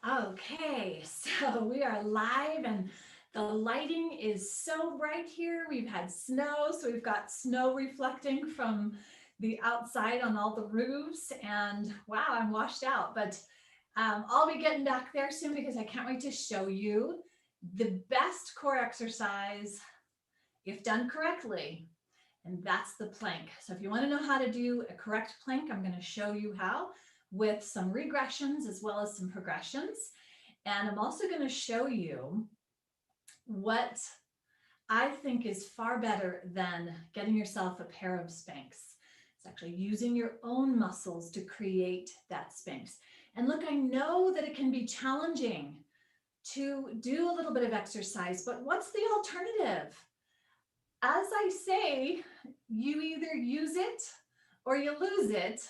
Okay, so we are live and the lighting is so bright here. We've had snow, so we've got snow reflecting from the outside on all the roofs. And wow, I'm washed out, but I'll be getting back there soon because I can't wait to show you the best core exercise if done correctly. And that's the plank. So if you want to know how to do a correct plank, I'm going to show you how with some regressions as well as some progressions. And I'm also going to show you what I think is far better than getting yourself a pair of Spanx. It's actually using your own muscles to create that Spanx. And look, I know that it can be challenging to do a little bit of exercise, but what's the alternative? As I say, you either use it or you lose it,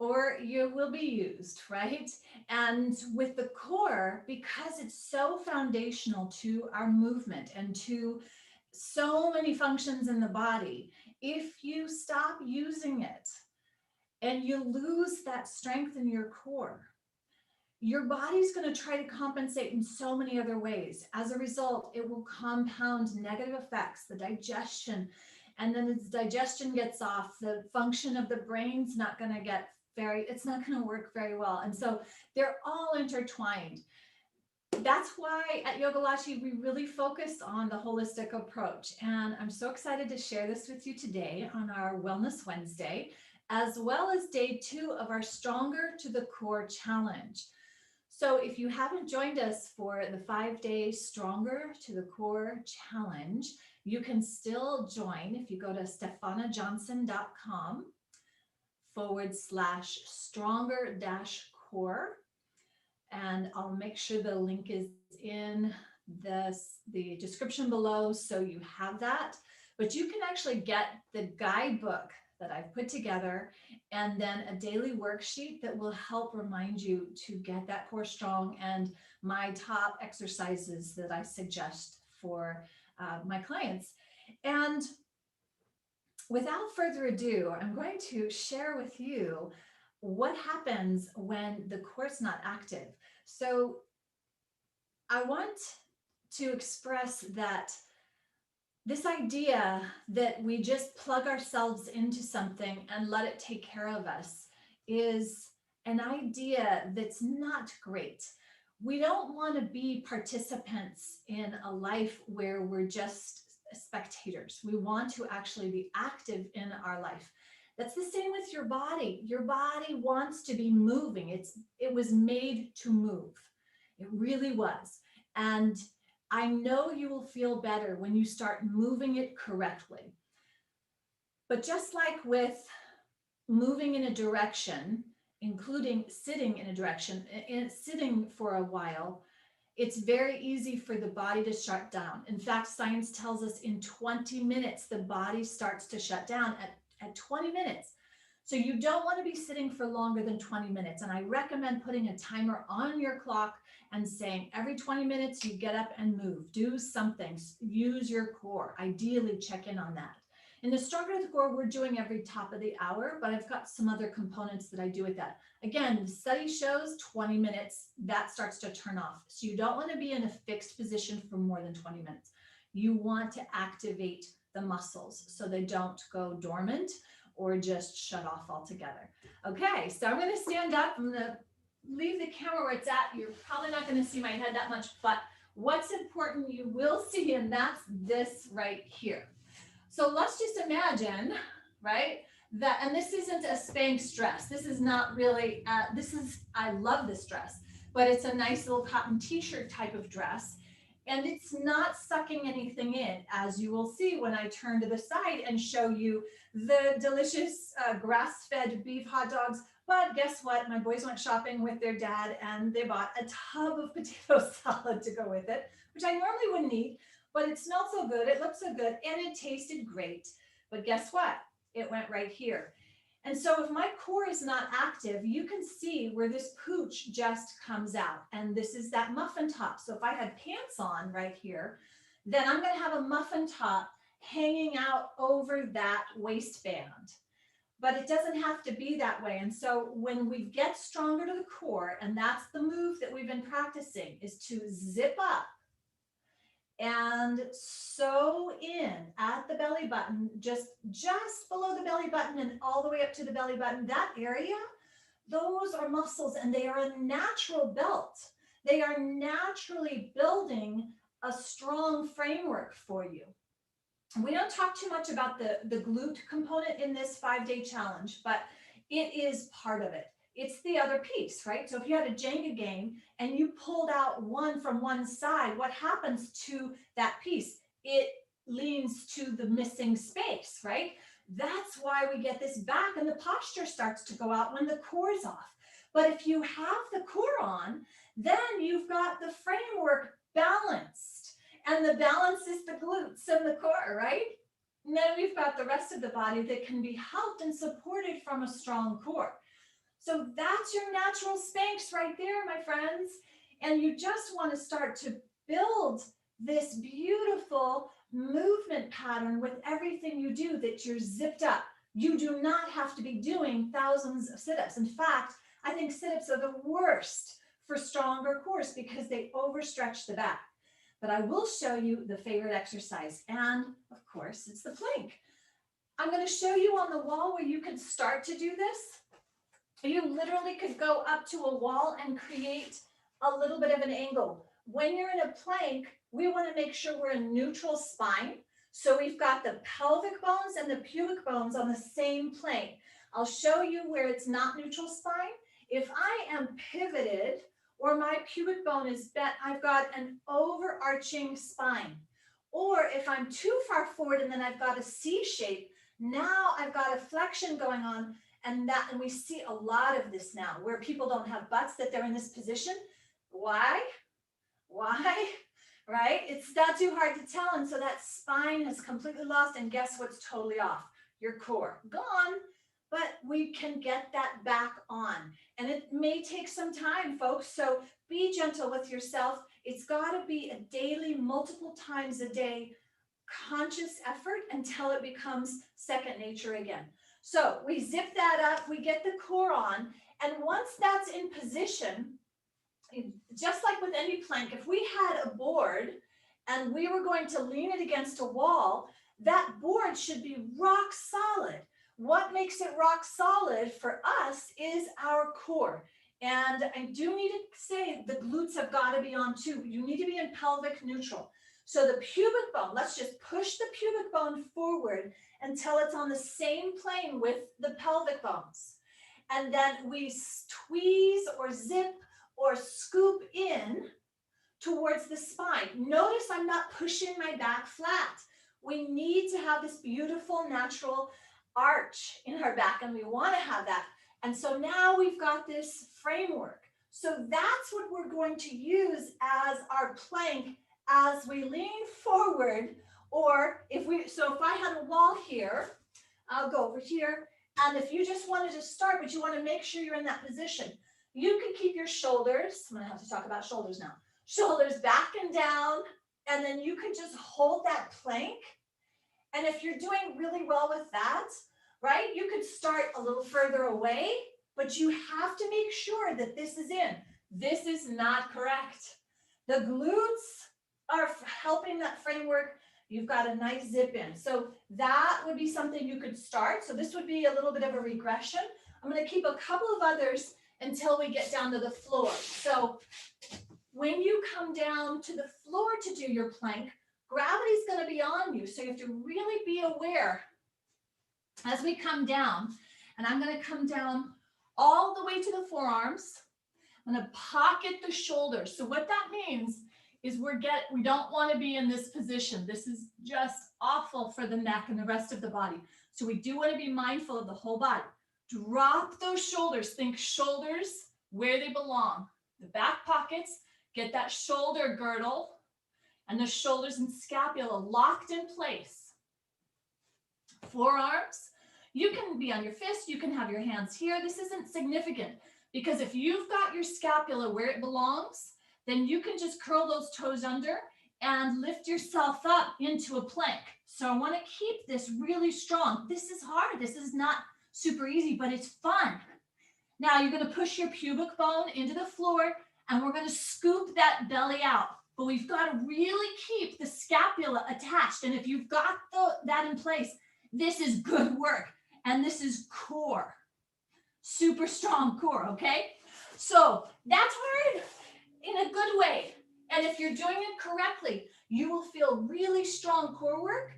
or you will be used, right? And with the core, because it's so foundational to our movement and to so many functions in the body, if you stop using it and you lose that strength in your core, your body's going to try to compensate in so many other ways. As a result, it will compound negative effects, the digestion, and then as digestion gets off, the function of the brain's not going to get it's not going to work very well. And so they're all intertwined. That's why at Yogalashi, we really focus on the holistic approach. And I'm so excited to share this with you today on our Wellness Wednesday, as well as day 2 of our Stronger to the Core challenge. So if you haven't joined us for the 5-day Stronger to the Core challenge, you can still join if you go to stefanajohnson.com/stronger core. And I'll make sure the link is in the description below so you have that. But you can actually get the guidebook that I've put together and then a daily worksheet that will help remind you to get that core strong and my top exercises that I suggest for my clients. And without further ado, I'm going to share with you what happens when the core is not active. So I want to express that this idea that we just plug ourselves into something and let it take care of us is an idea that's not great. We don't want to be participants in a life where we're just spectators. We want to actually be active in our life. That's the same with your body. Your body wants to be moving. It was made to move. It really was. And I know you will feel better when you start moving it correctly. But just like with moving in a direction, including sitting in a direction, and sitting for a while, it's very easy for the body to shut down. In fact, science tells us in 20 minutes, the body starts to shut down at 20 minutes. So you don't want to be sitting for longer than 20 minutes. And I recommend putting a timer on your clock and saying every 20 minutes you get up and move, do something, use your core, ideally check in on that. In the Stronger to the Core, we're doing every top of the hour, but I've got some other components that I do with that. Again, the study shows 20 minutes, that starts to turn off. So you don't want to be in a fixed position for more than 20 minutes. You want to activate the muscles so they don't go dormant or just shut off altogether. Okay, so I'm going to stand up. I'm going to leave the camera where it's at. You're probably not going to see my head that much, but what's important you will see, and that's this right here. So let's just imagine, right, that, and this isn't a Spanx dress. This is not really, I love this dress, but it's a nice little cotton t-shirt type of dress. And it's not sucking anything in, as you will see when I turn to the side and show you the delicious grass-fed beef hot dogs. But guess what? My boys went shopping with their dad and they bought a tub of potato salad to go with it, which I normally wouldn't eat, but it smelled so good, it looked so good, and it tasted great. But guess what? It went right here. And so if my core is not active, you can see where this pooch just comes out. And this is that muffin top. So if I had pants on right here, then I'm going to have a muffin top hanging out over that waistband. but it doesn't have to be that way. And so when we get stronger to the core, and that's the move that we've been practicing, is to zip up and sew in at the belly button, just below the belly button and all the way up to the belly button. That area, those are muscles, and they are a natural belt. They are naturally building a strong framework for you. We don't talk too much about the glute component in this 5-day challenge, but it is part of it. It's the other piece, right? So if you had a Jenga game and you pulled out one from one side, what happens to that piece? It leans to the missing space, right? That's why we get this back, and the posture starts to go out when the core's off. But if you have the core on, then you've got the framework balanced, and the balance is the glutes and the core, right? And then we've got the rest of the body that can be helped and supported from a strong core. So that's your natural Spanx right there, my friends. And you just want to start to build this beautiful movement pattern with everything you do, that you're zipped up. You do not have to be doing thousands of sit-ups. In fact, I think sit-ups are the worst for stronger cores because they overstretch the back. But I will show you the favorite exercise. And of course, it's the plank. I'm going to show you on the wall where you can start to do this. You literally could go up to a wall and create a little bit of an angle. When you're in a plank, we want to make sure we're in neutral spine. So we've got the pelvic bones and the pubic bones on the same plane. I'll show you where it's not neutral spine. If I am pivoted or my pubic bone is bent, I've got an overarching spine. Or if I'm too far forward and then I've got a C shape, now I've got a flexion going on. And we see a lot of this now where people don't have butts, that they're in this position. Why? Right? It's not too hard to tell. And so that spine is completely lost. And guess what's totally off? Your core. Gone. But we can get that back on. And it may take some time, folks. So be gentle with yourself. It's got to be a daily, multiple times a day, conscious effort until it becomes second nature again. So we zip that up, we get the core on, and once that's in position, just like with any plank, if we had a board and we were going to lean it against a wall, that board should be rock solid. What makes it rock solid for us is our core. And I do need to say the glutes have got to be on too. You need to be in pelvic neutral. So the pubic bone, let's just push the pubic bone forward until it's on the same plane with the pelvic bones. And then we squeeze or zip or scoop in towards the spine. Notice I'm not pushing my back flat. We need to have this beautiful natural arch in our back, and we want to have that. And so now we've got this framework. So that's what we're going to use as our plank as we lean forward. Or if I had a wall here, I'll go over here. And if you just wanted to start, but you want to make sure you're in that position, you can keep your shoulders. I'm going to have to talk about shoulders now. Shoulders back and down. And then you can just hold that plank. And if you're doing really well with that, right, you could start a little further away, but you have to make sure that this is in. This is not correct. The glutes are helping that framework. You've got a nice zip in. So that would be something you could start. So this would be a little bit of a regression. I'm going to keep a couple of others until we get down to the floor. So when you come down to the floor to do your plank, gravity is going to be on you. So you have to really be aware as we come down. And I'm going to come down all the way to the forearms. I'm going to pocket the shoulders. So what that means is we don't want to be in this position. This is just awful for the neck and the rest of the body. So we do want to be mindful of the whole body. Drop those shoulders. Think shoulders where they belong. The back pockets, get that shoulder girdle and the shoulders and scapula locked in place. Forearms, you can be on your fist. You can have your hands here. This isn't significant because if you've got your scapula where it belongs, then you can just curl those toes under and lift yourself up into a plank. So I want to keep this really strong. This is hard. This is not super easy, but it's fun. Now you're going to push your pubic bone into the floor and we're going to scoop that belly out. But we've got to really keep the scapula attached. And if you've got that in place, this is good work. And this is core, super strong core, okay? So that's hard in a good way. And if you're doing it correctly, you will feel really strong core work.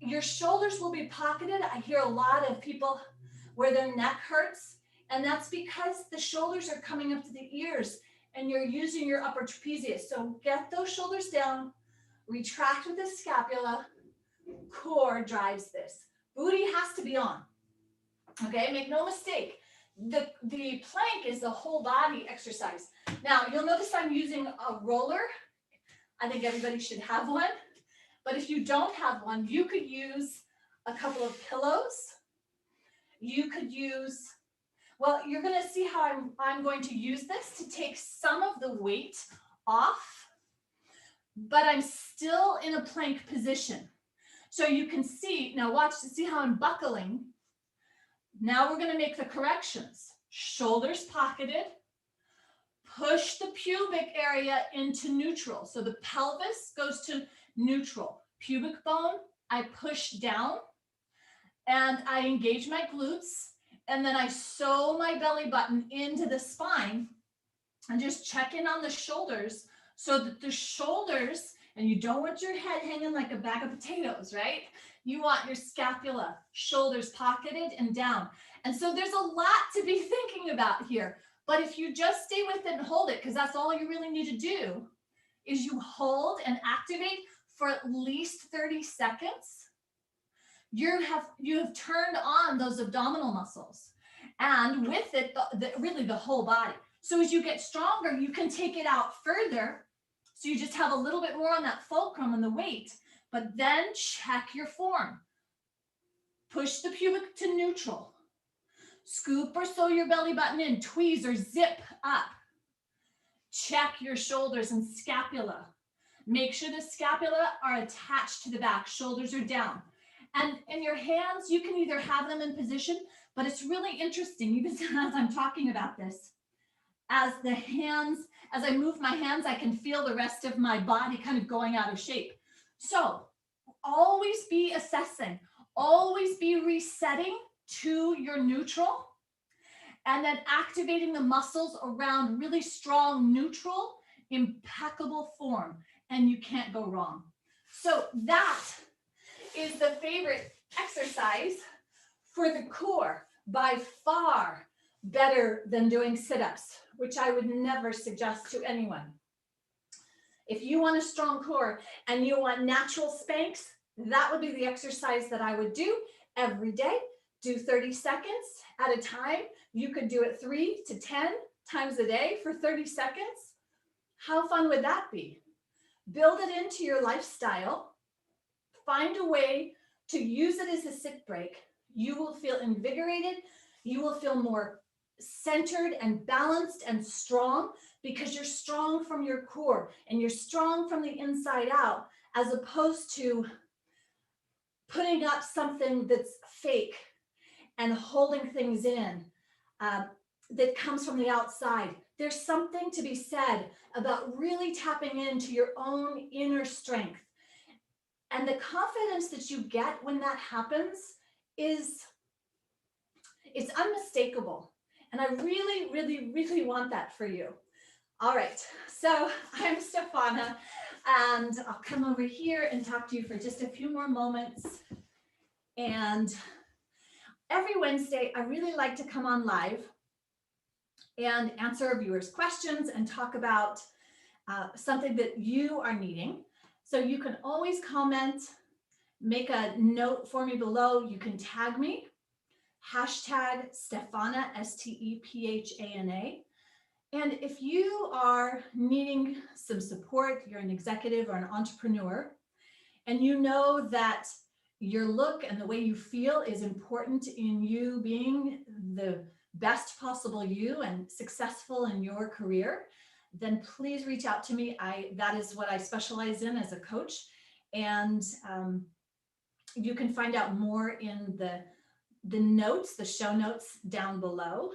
Your shoulders will be pocketed. I hear a lot of people where their neck hurts, and that's because the shoulders are coming up to the ears and you're using your upper trapezius. So get those shoulders down, retract with the scapula, core drives this. Booty has to be on, okay? Make no mistake. The plank is the whole body exercise. Now, you'll notice I'm using a roller. I think everybody should have one. But if you don't have one, you could use a couple of pillows. You could use, well, you're going to see how I'm going to use this to take some of the weight off, but I'm still in a plank position. So you can see, now watch to see how I'm buckling. Now we're going to make the corrections. Shoulders pocketed, push the pubic area into neutral. So the pelvis goes to neutral. Pubic bone, I push down and I engage my glutes. And then I sew my belly button into the spine and just check in on the shoulders so that the shoulders, and you don't want your head hanging like a bag of potatoes, right? You want your scapula, shoulders pocketed and down. And so there's a lot to be thinking about here. But if you just stay with it and hold it, because that's all you really need to do, is you hold and activate for at least 30 seconds. You have turned on those abdominal muscles. And with it, really the whole body. So as you get stronger, you can take it out further. So you just have a little bit more on that fulcrum and the weight. But then check your form. Push the pubic to neutral. Scoop or sew your belly button in, tweeze or zip up. Check your shoulders and scapula. Make sure the scapula are attached to the back, shoulders are down. And in your hands, you can either have them in position, but it's really interesting, even as I'm talking about this, as I move my hands, I can feel the rest of my body kind of going out of shape. So always be assessing, always be resetting to your neutral, and then activating the muscles around really strong neutral, impeccable form, and you can't go wrong. So that is the favorite exercise for the core, by far better than doing sit-ups, which I would never suggest to anyone. If you want a strong core and you want natural Spanx, that would be the exercise that I would do every day. Do 30 seconds at a time. You could do it 3 to 10 times a day for 30 seconds. How fun would that be? Build it into your lifestyle. Find a way to use it as a sit break. You will feel invigorated. You will feel more centered and balanced and strong because you're strong from your core and you're strong from the inside out, as opposed to putting up something that's fake and holding things in that comes from the outside. There's something to be said about really tapping into your own inner strength. And the confidence that you get when that happens it's unmistakable. And I really, really, really want that for you. All right, so I'm Stefana, and I'll come over here and talk to you for just a few more moments. And every Wednesday, I really like to come on live and answer our viewers' questions and talk about something that you are needing. So you can always comment, make a note for me below. You can tag me, hashtag Stefana, Stepana. And if you are needing some support, you're an executive or an entrepreneur, and you know that your look and the way you feel is important in you being the best possible you and successful in your career, then please reach out to me. That is what I specialize in as a coach. And you can find out more in the the notes, the show notes down below.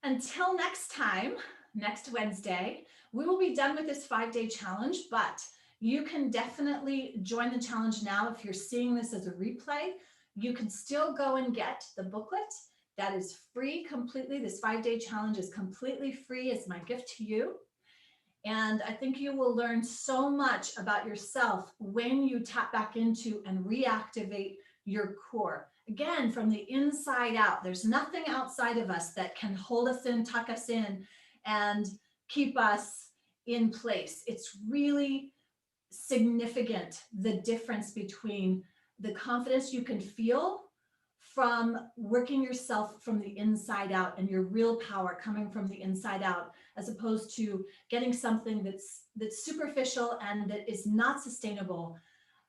Until next time, next Wednesday, we will be done with this 5-day challenge, but you can definitely join the challenge now. If you're seeing this as a replay, you can still go and get the booklet. That is free completely. This 5-day challenge is completely free. It's my gift to you. And I think you will learn so much about yourself when you tap back into and reactivate your core. Again, from the inside out. There's nothing outside of us that can hold us in, tuck us in, and keep us in place. It's really significant, the difference between the confidence you can feel from working yourself from the inside out and your real power coming from the inside out, as opposed to getting something that's superficial and that is not sustainable,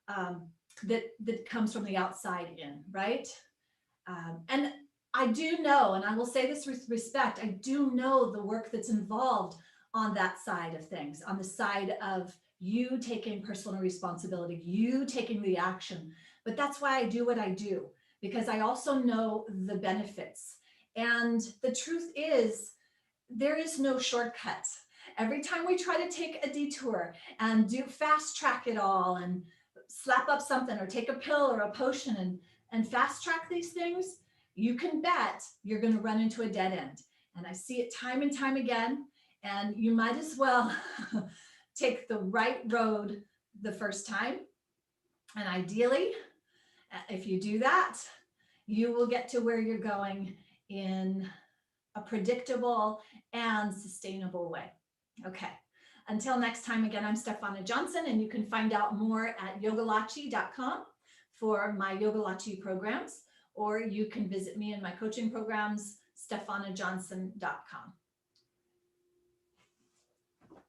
that comes from the outside in, right? And I do know, and I will say this with respect, I do know the work that's involved on that side of things, on the side of you taking personal responsibility, you taking the action. But that's why I do what I do, because I also know the benefits. And the truth is, there is no shortcut. Every time we try to take a detour and do fast track it all and slap up something or take a pill or a potion and fast track these things, you can bet you're going to run into a dead end. And I see it time and time again. And you might as well take the right road the first time. And ideally, if you do that, you will get to where you're going in a predictable and sustainable way. Okay. Until next time, again, I'm Stefana Johnson, and you can find out more at yogalachi.com for my Yogalachi programs, or you can visit me in my coaching programs, stefanajohnson.com.